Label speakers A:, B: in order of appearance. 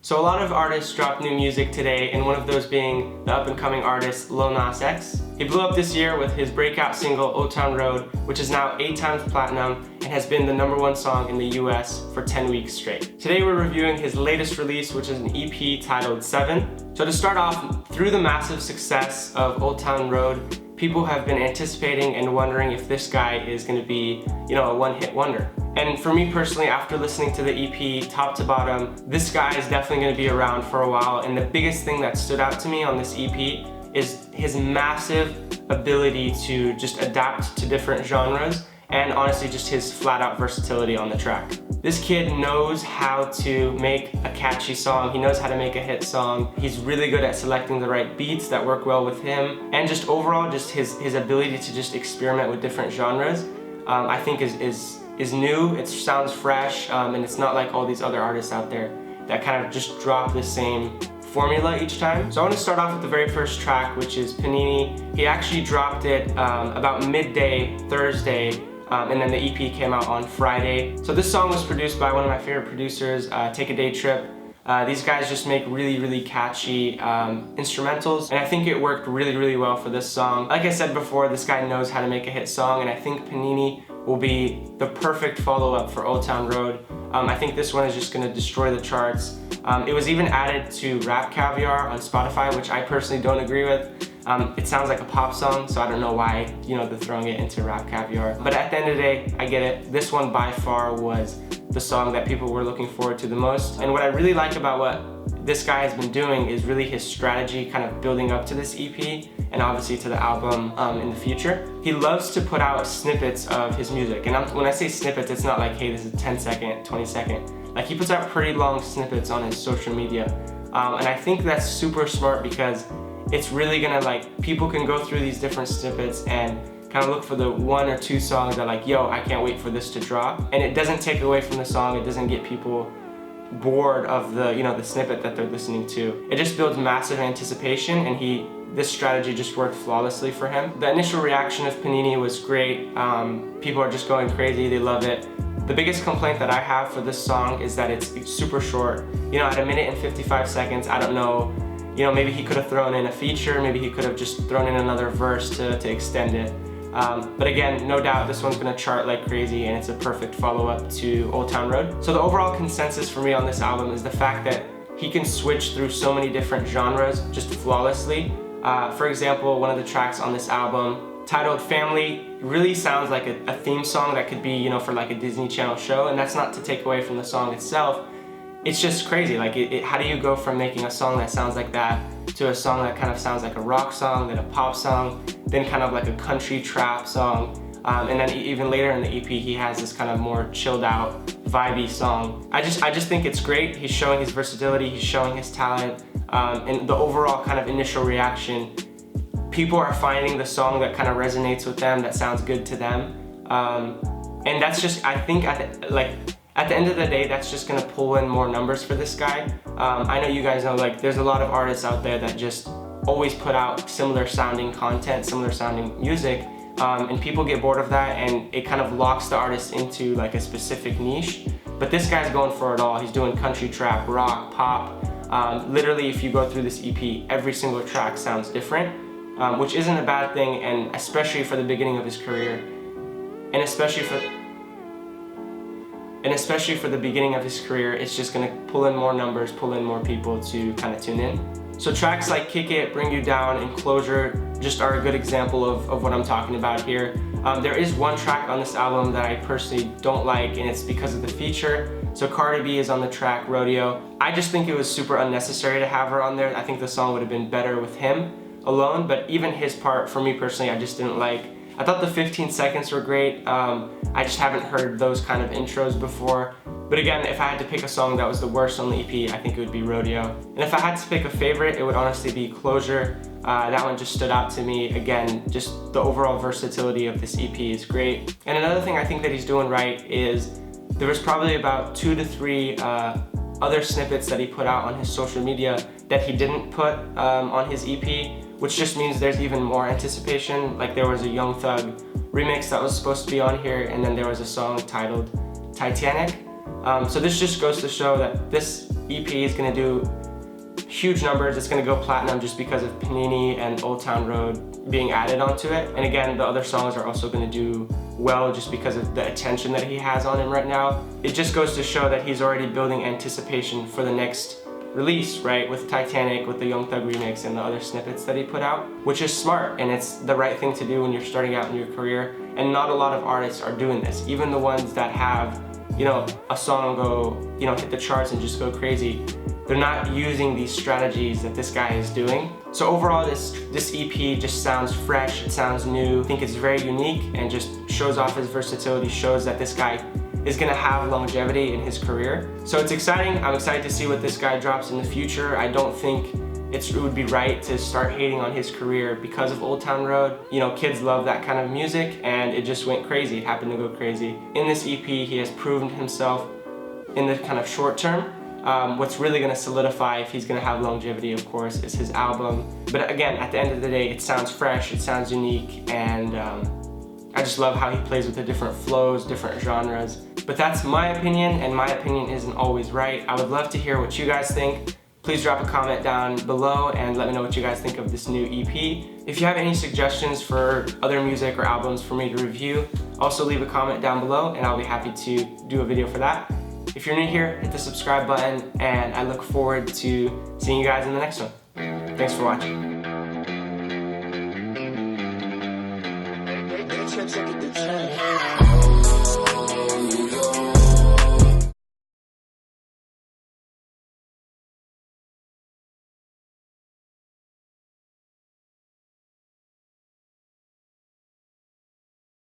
A: So a lot of artists drop new music today, and one of those being the up-and-coming artist Lil Nas X. He blew up this year with his breakout single Old Town Road, which is now 8 times platinum and has been the #1 song in the US for 10 weeks straight. Today we're reviewing his latest release, which is an EP titled 7. So to start off, through the massive success of Old Town Road, people have been anticipating and wondering if this guy is going to be, a one-hit wonder. And for me personally, after listening to the EP top to bottom, this guy is definitely going to be around for a while. And the biggest thing that stood out to me on this EP is his massive ability to just adapt to different genres, and honestly just his flat-out versatility on the track. This kid knows how to make a catchy song. He knows how to make a hit song. He's really good at selecting the right beats that work well with him, and just overall just his ability to just experiment with different genres, I think is new. It sounds fresh, and it's not like all these other artists out there that kind of just drop the same formula each time. So I want to start off with the very first track, which is Panini. He actually dropped it about midday Thursday, and then the EP came out on Friday. So this song was produced by one of my favorite producers, Take a Day Trip. These guys just make really catchy instrumentals, and I think it worked really well for this song. Like I said before, this guy knows how to make a hit song, and I think Panini will be the perfect follow-up for Old Town Road. I think this one is just going to destroy the charts. It was even added to Rap Caviar on Spotify, which I personally don't agree with. It sounds like a pop song, so I don't know why they're throwing it into Rap Caviar. But at the end of the day, I get it. This one by far was the song that people were looking forward to the most. And what I really like about what this guy has been doing is really his strategy, kind of building up to this EP and obviously to the album in the future. He loves to put out snippets of his music, and when I say snippets, it's not like, hey, this is a 10-second, 20-second. Like, he puts out pretty long snippets on his social media, and I think that's super smart because it's really gonna, people can go through these different snippets and kind of look for the 1 or 2 songs that I can't wait for this to drop. And it doesn't take away from the song, it doesn't get people bored of the the snippet that they're listening to. It just builds massive anticipation, and this strategy just worked flawlessly for him. The initial reaction of Panini was great. People are just going crazy, they love it. The biggest complaint that I have for this song is that it's super short. At 1 minute and 55 seconds, I don't know, maybe he could have thrown in a feature, maybe he could have just thrown in another verse to extend it. But again, no doubt this one's gonna chart like crazy, and it's a perfect follow-up to Old Town Road. So the overall consensus for me on this album is the fact that he can switch through so many different genres just flawlessly. For example, one of the tracks on this album, titled Family, really sounds like a theme song that could be, for like a Disney Channel show, and that's not to take away from the song itself. It's just crazy, how do you go from making a song that sounds like that to a song that kind of sounds like a rock song, then a pop song, then kind of like a country trap song, and then even later in the EP he has this kind of more chilled out, vibey song. I just think it's great. He's showing his versatility, he's showing his talent, and the overall kind of initial reaction, people are finding the song that kind of resonates with them, that sounds good to them, and that's just, I think at the end of the day, that's just gonna pull in more numbers for this guy. I know you guys know, there's a lot of artists out there that just always put out similar sounding content, similar sounding music, and people get bored of that, and it kind of locks the artist into a specific niche. But this guy's going for it all. He's doing country trap, rock, pop. Literally, if you go through this EP, every single track sounds different, which isn't a bad thing, and especially for the beginning of his career, and especially for the beginning of his career, it's just gonna pull in more numbers, pull in more people to kind of tune in. So tracks like Kick It, Bring You Down, and Closure just are a good example of what I'm talking about here. There is one track on this album that I personally don't like, and it's because of the feature. So Cardi B is on the track Rodeo. I just think it was super unnecessary to have her on there. I think the song would have been better with him alone, but even his part, for me personally, I just didn't like. I thought the 15 seconds were great. I just haven't heard those kind of intros before. But again, if I had to pick a song that was the worst on the EP, I think it would be Rodeo. And if I had to pick a favorite, it would honestly be Closure. That one just stood out to me. Again, just the overall versatility of this EP is great. And another thing I think that he's doing right is there was probably about 2 to 3 other snippets that he put out on his social media that he didn't put on his EP, which just means there's even more anticipation. There was a Young Thug remix that was supposed to be on here, and then there was a song titled Titanic. So this just goes to show that this EP is gonna do huge numbers. It's gonna go platinum just because of Panini and Old Town Road being added onto it. And again, the other songs are also gonna do well just because of the attention that he has on him right now. It just goes to show that he's already building anticipation for the next release, right? With Titanic, with the Young Thug remix and the other snippets that he put out, which is smart, and it's the right thing to do when you're starting out in your career. And not a lot of artists are doing this. Even the ones that have, you know, a song go, you know, hit the charts and just go crazy, they're not using these strategies that this guy is doing. So overall, this EP just sounds fresh, it sounds new. I think it's very unique and just shows off his versatility, shows that this guy is gonna have longevity in his career. So it's exciting. I'm excited to see what this guy drops in the future. I don't think it would be right to start hating on his career because of Old Town Road. You know, kids love that kind of music and it just went crazy. It happened to go crazy. In this EP, he has proven himself in the kind of short term. What's really gonna solidify if he's gonna have longevity, of course, is his album. But again, at the end of the day, it sounds fresh, it sounds unique, and I just love how he plays with the different flows, different genres. But that's my opinion, and my opinion isn't always right. I would love to hear what you guys think. Please drop a comment down below and let me know what you guys think of this new EP. If you have any suggestions for other music or albums for me to review, also leave a comment down below and I'll be happy to do a video for that. If you're new here, hit the subscribe button, and I look forward to seeing you guys in the next one. Thanks for watching.